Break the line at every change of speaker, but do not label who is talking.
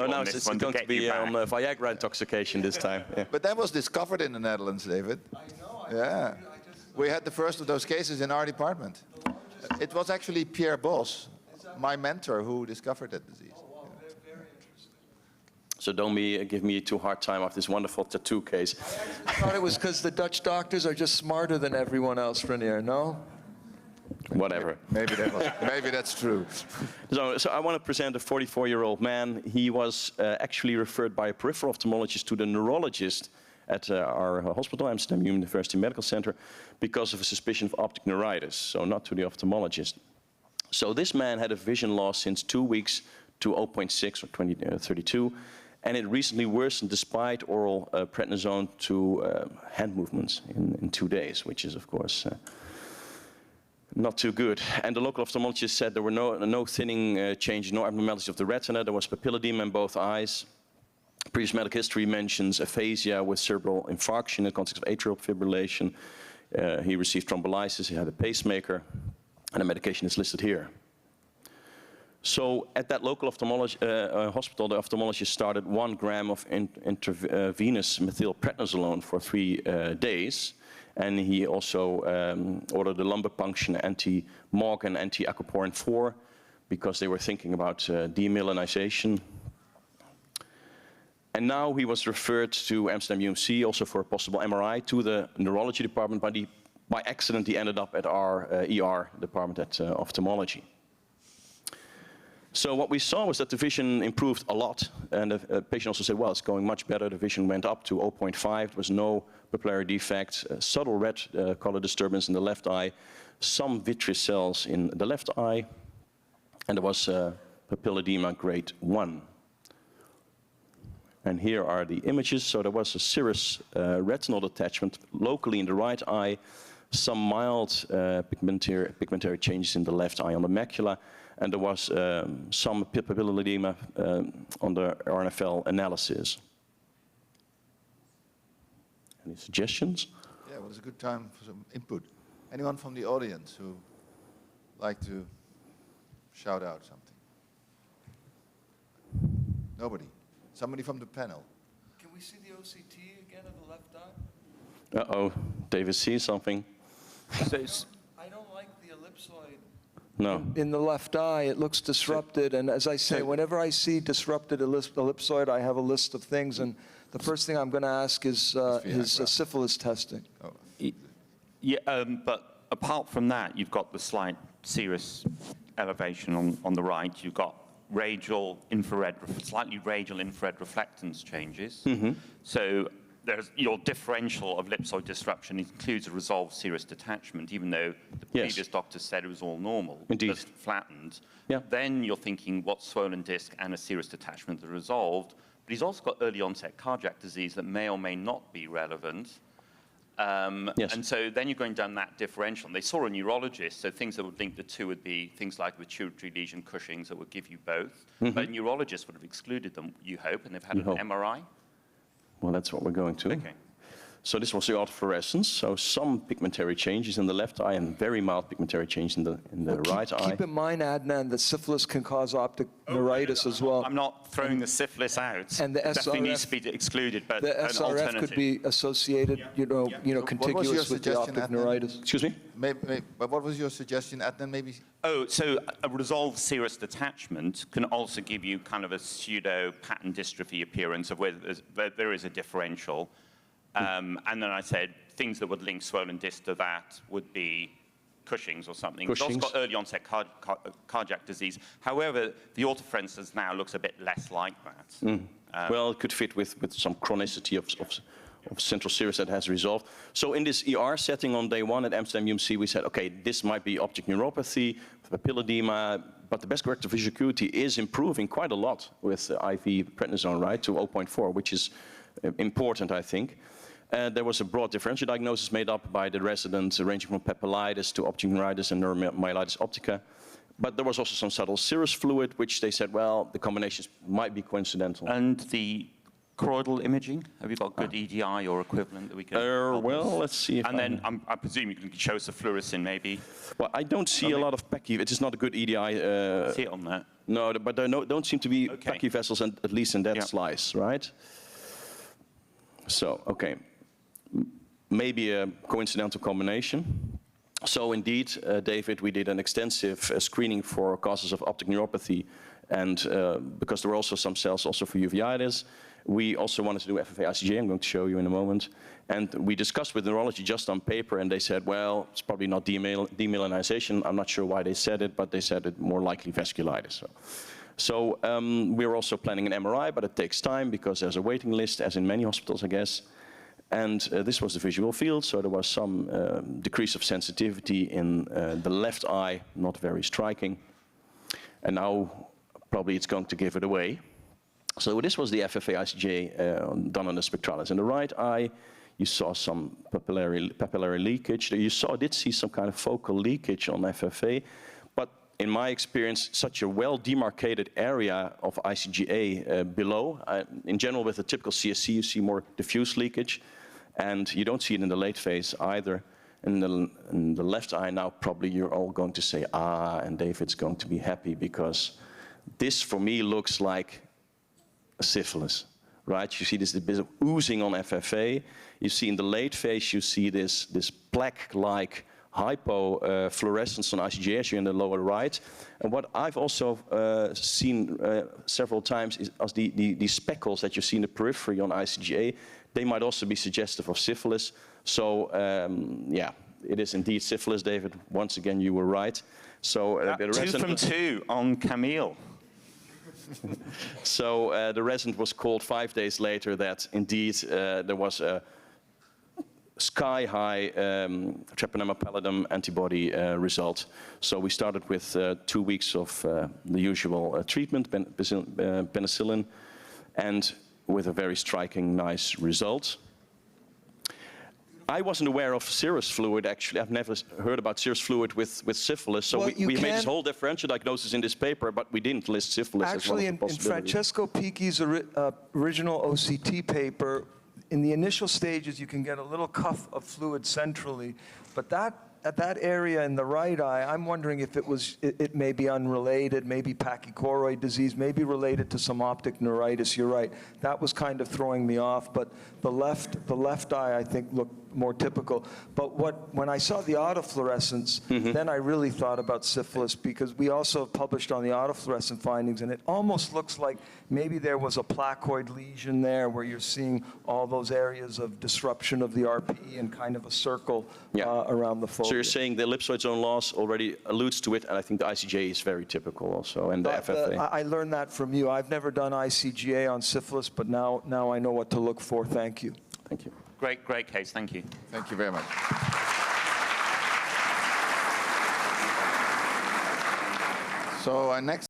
Oh, now it's going to be on Viagra intoxication this time. Yeah.
But that was discovered in the Netherlands, David.
I know.
Yeah. We had the first of those cases in our department. It was actually Pierre Bos, my mentor, who discovered that disease.
Oh, wow. Very interesting.
So don't give me too hard time after this wonderful tattoo case.
I thought it was because the Dutch doctors are just smarter than everyone else, Renier, no?
Whatever.
Maybe that's true.
So I want to present a 44-year-old man. He was actually referred by a peripheral ophthalmologist to the neurologist at our hospital, Amsterdam University Medical Center, because of a suspicion of optic neuritis, so not to the ophthalmologist. So this man had a vision loss since 2 weeks to 0.6 or 32, and it recently worsened despite oral prednisone to hand movements in 2 days, which is, of course, not too good. And the local ophthalmologist said there were no thinning change, no abnormalities of the retina. There was papilledema in both eyes. Previous medical history mentions aphasia with cerebral infarction in the context of atrial fibrillation. He received thrombolysis, he had a pacemaker, and the medication is listed here. So at that local hospital, the ophthalmologist started 1 gram of intravenous methylprednisolone for 3 days. And he also ordered the lumbar puncture anti-MOG and anti-aquaporin 4 because they were thinking about demyelinization. And now he was referred to Amsterdam UMC also for a possible MRI to the neurology department, but by accident he ended up at our ER department at ophthalmology. So what we saw was that the vision improved a lot, and the patient also said, well, it's going much better. The vision went up to 0.5. There was no papillary defect, subtle red color disturbance in the left eye, some vitreous cells in the left eye, and there was papilledema grade 1. And here are the images. So there was a serous retinal detachment locally in the right eye, some mild pigmentary changes in the left eye on the macula, and there was some papilledema on the RNFL analysis. Any suggestions?
Yeah, well, it's a good time for some input. Anyone from the audience who like to shout out something? Nobody? Somebody from the panel?
Can we see the OCT again of the left eye?
Uh-oh, David sees something.
I don't like the ellipsoid.
No.
In the left eye, it looks disrupted, and as I say, whenever I see disrupted ellipsoid, I have a list of things, and the first thing I'm going to ask is his syphilis testing.
Oh.
Yeah, but apart from that, you've got the slight serous elevation on the right. You've got radial infrared, slightly radial infrared reflectance changes. Mm-hmm. So there's your differential of ellipsoid disruption includes a resolved serous detachment, even though the previous doctor said it was all normal, just flattened. Yeah. Then you're thinking what swollen disc and a serous detachment are resolved. But he's also got early onset cardiac disease that may or may not be relevant. And so then you're going down that differential. And they saw a neurologist, so things that would link the two would be things like pituitary lesion Cushing's that would give you both. Mm-hmm. But a neurologist would have excluded them, you hope, and they've had an MRI.
Well, that's what we're going to.
Okay.
So this was the autofluorescence. So some pigmentary changes in the left eye and very mild pigmentary change in the right eye.
Keep in mind, Adnan, that syphilis can cause optic neuritis as well.
I'm not throwing the syphilis out.
And the
definitely needs to be excluded, but
the SRF could be associated, contiguous with the optic neuritis.
Excuse me?
But what was your suggestion, Adnan? Maybe.
Oh, so a resolved serous detachment can also give you kind of a pseudo pattern dystrophy appearance of where there is a differential. And then I said things that would link swollen disc to that would be Cushing's or something. He's also got early onset cardiac disease. However, the autofluorescence now looks a bit less like that.
Well, it could fit with some chronicity of central serous that has resolved. So in this ER setting on day 1 at Amsterdam UMC, we said, okay, this might be optic neuropathy, papilledema, but the best corrective visual acuity is improving quite a lot with IV prednisone, right, to 0.4, which is important, I think. There was a broad differential diagnosis made up by the resident, ranging from papillitis to optic neuritis and neuromyelitis optica. But there was also some subtle serous fluid, which they said, well, the combinations might be coincidental.
And the choroidal imaging? Have you got good EDI or equivalent that we can? help
Well,
us?
let's see if
And then I presume you can show us the fluorescein maybe.
Well, I don't see a lot of Pecci. It is not a good EDI.
See it on that.
No, but there don't seem to be
Okay.
Pecci vessels, at least in that
Yeah.
slice, right? So, okay. Maybe a coincidental combination. So indeed, David, we did an extensive screening for causes of optic neuropathy, and because there were also some cells also for uveitis. We also wanted to do FFA-ICJ, I'm going to show you in a moment. And we discussed with neurology just on paper, and they said, well, it's probably not demyelinization. I'm not sure why they said it, but they said it more likely vasculitis. So we're also planning an MRI, but it takes time because there's a waiting list, as in many hospitals, I guess. And this was the visual field, so there was some decrease of sensitivity in the left eye, not very striking. And now probably it's going to give it away. So this was the FFA-ICJ done on the spectralis. In the right eye, you saw some papillary leakage. You did see some kind of focal leakage on FFA, but in my experience, such a well-demarcated area of ICGA below. In general, with a typical CSC, you see more diffuse leakage, and you don't see it in the late phase either. In the left eye now, probably you're all going to say, ah, and David's going to be happy, because this, for me, looks like syphilis, right? You see this bit of oozing on FFA. You see in the late phase, you see this plaque-like hypofluorescence on ICGA, as you're in the lower right. And what I've also seen several times is as the speckles that you see in the periphery on ICGA, they might also be suggestive of syphilis. So yeah, it is indeed syphilis, David. Once again, you were right. So
2 from 2 on Camille.
So the resident was called 5 days later that indeed there was a sky-high treponema pallidum antibody result. So we started with 2 weeks of the usual treatment, penicillin, and with a very striking, nice result. I wasn't aware of serous fluid, actually. I've never heard about serous fluid with syphilis. So
Well,
we made this whole differential diagnosis in this paper, but we didn't list syphilis as one
Actually,
of the
in
possibilities.
Francesco Picchi's original OCT paper, in the initial stages, you can get a little cuff of fluid centrally, but at that area in the right eye, I'm wondering if it may be unrelated, maybe pachychoroid disease, maybe related to some optic neuritis. You're right. That was kind of throwing me off, but the left eye, I think, looked more typical. But when I saw the autofluorescence, then I really thought about syphilis, because we also published on the autofluorescent findings, and it almost looks like maybe there was a placoid lesion there where you're seeing all those areas of disruption of the RPE and kind of a circle around the fovea.
So you're saying the ellipsoid zone loss already alludes to it, and I think the ICJ is very typical also, and the FFA.
I learned that from you. I've never done ICGA on syphilis, but now I know what to look for. Thank you.
Thank you.
Great case, thank you.
Thank you very much. So our next